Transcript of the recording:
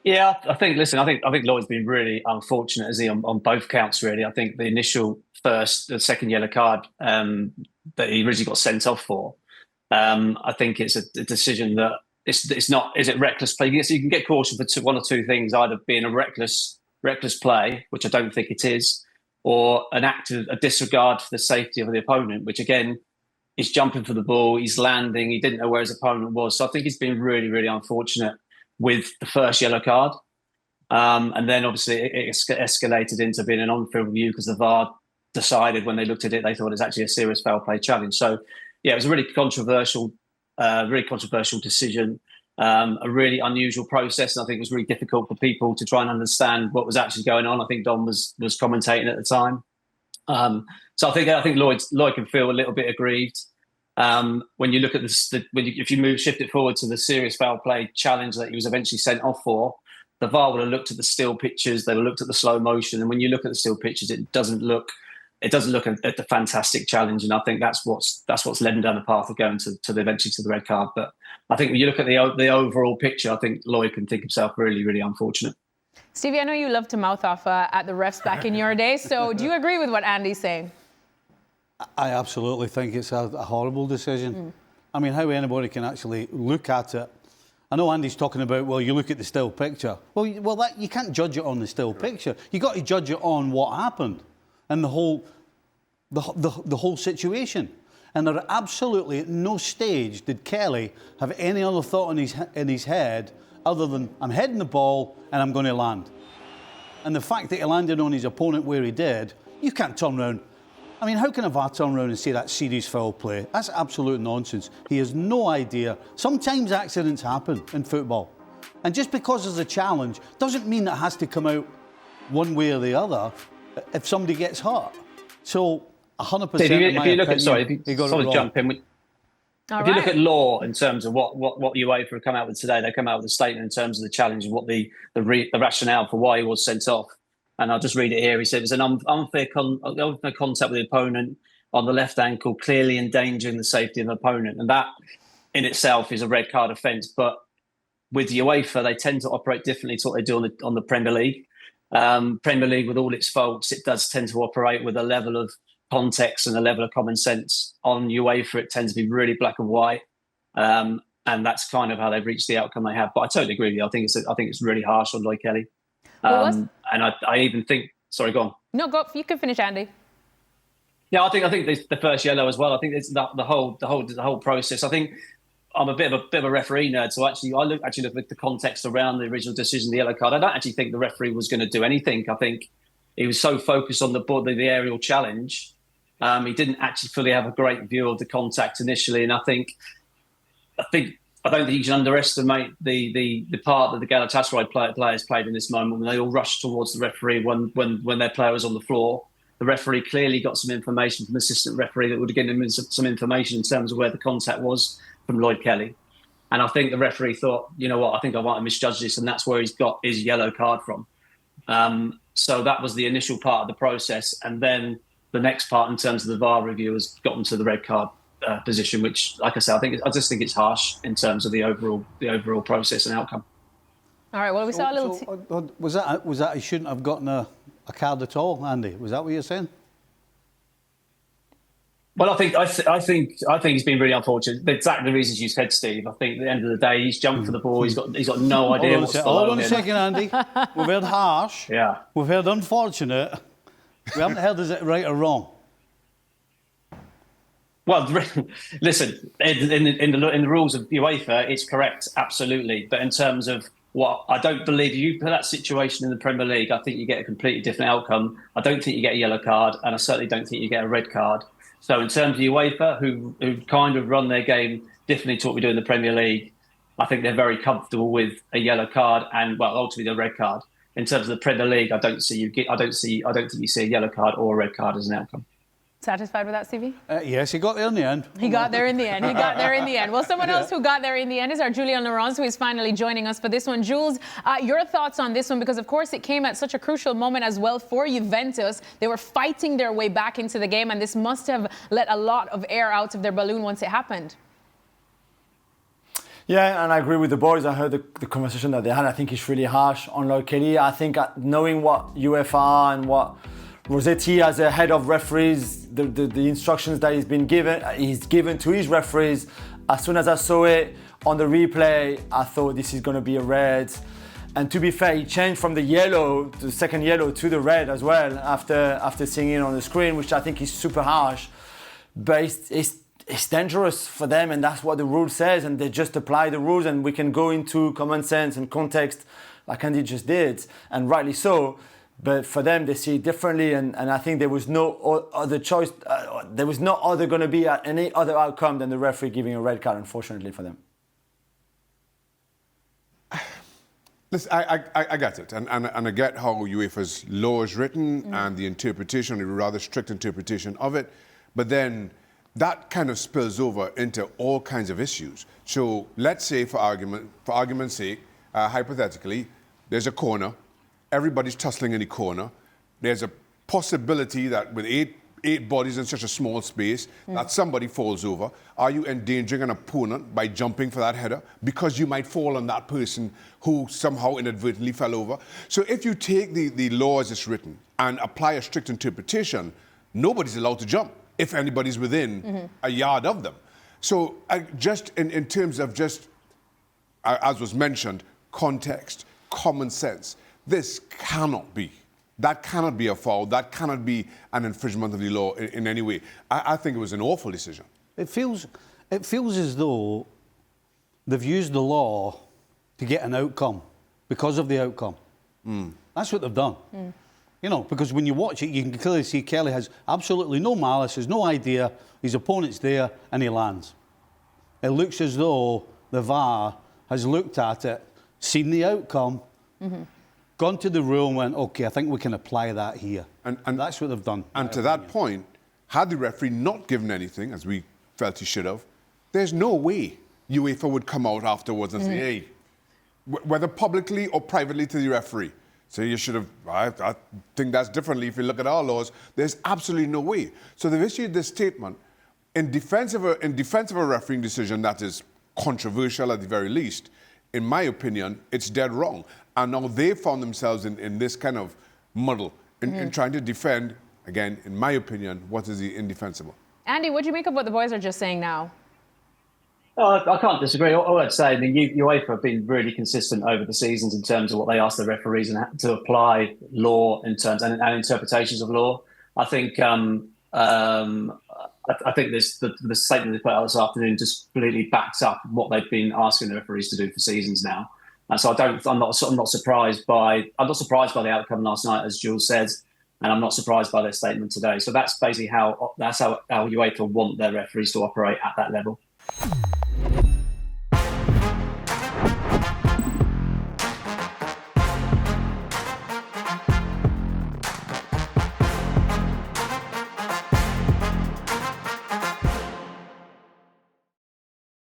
Yeah, I think. Listen, I think Lloyd's been really unfortunate, as he on both counts. Really, I think the initial the second yellow card that he originally got sent off for. I think it's a decision that it's not. Is it reckless play? Yes, you can get caution for one or two things: either being a reckless play, which I don't think it is, or a disregard for the safety of the opponent, which again, he's jumping for the ball, he's landing, he didn't know where his opponent was. So I think he's been really, really unfortunate with the first yellow card. And then obviously it escalated into being an on-field review because the VAR decided when they looked at it, they thought it was actually a serious foul play challenge. So yeah, it was a really controversial decision, a really unusual process. And I think it was really difficult for people to try and understand what was actually going on. I think Don was commentating at the time. So I think Lloyd can feel a little bit aggrieved. When you look at if you shift it forward to the serious foul play challenge that he was eventually sent off for, the VAR would have looked at the still pictures, they would have looked at the slow motion, and when you look at the still pictures, it doesn't look at the fantastic challenge, and I think that's what's led him down the path of going to eventually to the red card. But I think when you look at the overall picture, I think Lloyd can think himself really, really unfortunate. Stevie, I know you love to mouth off at the refs back in your day, so do you agree with what Andy's saying? I absolutely think it's a horrible decision. I mean, how anybody can actually look at it. I know Andy's talking about, well, you look at the still picture. Well, you can't judge it on the still picture. You got to judge it on what happened and the whole situation. And there absolutely at no stage did Kelly have any other thought in his head other than I'm heading the ball and I'm going to land. And the fact that he landed on his opponent where he did, you can't turn around. I mean, how can a VAR turn around and say that's serious foul play? That's absolute nonsense. He has no idea. Sometimes accidents happen in football. And just because there's a challenge doesn't mean that it has to come out one way or the other if somebody gets hurt. So 100% If you look at law in terms of what UEFA have come out with today, they come out with a statement in terms of the challenge and what the rationale for why he was sent off. And I'll just read it here. He said it was an unfair contact with the opponent on the left ankle, clearly endangering the safety of the opponent. And that in itself is a red card offence. But with UEFA, they tend to operate differently to what they do on the Premier League. Premier League, with all its faults, it does tend to operate with a level of context and a level of common sense. On UEFA, it tends to be really black and white. And that's kind of how they've reached the outcome they have. But I totally agree with you. I think it's really harsh on Lloyd Kelly. And I even think. Sorry, go on. No, go. You can finish, Andy. Yeah, I think the first yellow as well. I think it's the whole process. I think I'm a bit of a referee nerd, so I look at the context around the original decision, the yellow card. I don't actually think the referee was going to do anything. I think he was so focused on the aerial challenge, he didn't actually fully have a great view of the contact initially. And I don't think you can underestimate the part that the Galatasaray players played in this moment when they all rushed towards the referee when their player was on the floor. The referee clearly got some information from the assistant referee that would have given him some information in terms of where the contact was from Lloyd Kelly. And I think the referee thought, you know what, I think I might have misjudged this, and that's where he's got his yellow card from. So that was the initial part of the process. And then the next part in terms of the VAR review has gotten to the red card position, which, like I said, I just think it's harsh in terms of the overall process and outcome. All right. Well, we saw a little. Was that he shouldn't have gotten a card at all, Andy? Was that what you're saying? Well, I think he's been really unfortunate. Exactly the reasons you said, Steve. I think at the end of the day, he's jumped for the ball. He's got no idea what's Hold on a second, Andy. We've heard harsh. Yeah. We've heard unfortunate. We haven't heard is it right or wrong. Well, listen, in the rules of UEFA, it's correct, absolutely. But in terms of what I don't believe, you put that situation in the Premier League, I think you get a completely different outcome. I don't think you get a yellow card, and I certainly don't think you get a red card. So in terms of UEFA, who kind of run their game differently to what we do in the Premier League, I think they're very comfortable with a yellow card and, well, ultimately the red card. In terms of the Premier League, I don't think you see a yellow card or a red card as an outcome. Satisfied with that, Stevie? Yes, he got there in the end. He got there in the end. Well, someone else who got there in the end is our Jules Laurens, who is finally joining us for this one. Jules, your thoughts on this one? Because, of course, it came at such a crucial moment as well for Juventus. They were fighting their way back into the game, and this must have let a lot of air out of their balloon once it happened. Yeah, and I agree with the boys. I heard the conversation that they had. I think it's really harsh on Lloyd Kelly. I think knowing what UEFA and what Rossetti as a head of referees, the instructions that he's given to his referees, as soon as I saw it on the replay, I thought this is going to be a red. And to be fair, he changed from the yellow, the second yellow, to the red as well after seeing it on the screen, which I think is super harsh. But it's dangerous for them, and that's what the rule says, and they just apply the rules, and we can go into common sense and context like Andy just did, and rightly so. But for them, they see it differently, and I think there was no other choice. There was no other going to be any other outcome than the referee giving a red card, unfortunately for them. Listen, I get it, and I get how UEFA's law is written and the interpretation, a rather strict interpretation of it, but then that kind of spills over into all kinds of issues. So let's say, for argument's sake, hypothetically, there's a corner, everybody's tussling in the corner. There's a possibility that with eight bodies in such a small space, that somebody falls over. Are you endangering an opponent by jumping for that header? Because you might fall on that person who somehow inadvertently fell over. So if you take the law as it's written and apply a strict interpretation, nobody's allowed to jump if anybody's within a yard of them. So just in terms of just, as was mentioned, context, common sense, this cannot be. That cannot be a foul. That cannot be an infringement of the law in any way. I think it was an awful decision. It feels as though they've used the law to get an outcome because of the outcome. That's what they've done. You know, because when you watch it, you can clearly see Kelly has absolutely no malice, has no idea, his opponent's there, and he lands. It looks as though the VAR has looked at it, seen the outcome, gone to the rule and went, OK, I think we can apply that here. And that's what they've done. And to that point, had the referee not given anything, as we felt he should have, there's no way UEFA would come out afterwards and say, hey, whether publicly or privately to the referee, so you should have, I think that's differently if you look at our laws. There's absolutely no way. So they've issued this statement in defense of a refereeing decision that is controversial at the very least. In my opinion, it's dead wrong. And now they've found themselves in this kind of muddle in trying to defend, again, in my opinion, what is the indefensible. Andy, what do you make of what the boys are just saying now? I can't disagree. All I'd say, the UEFA have been really consistent over the seasons in terms of what they ask the referees and to apply law in terms and interpretations of law. I think this the statement they put out this afternoon just completely backs up what they've been asking the referees to do for seasons now. And so I'm not surprised by the outcome last night, as Jules says, and I'm not surprised by their statement today. So that's basically how UEFA want their referees to operate at that level.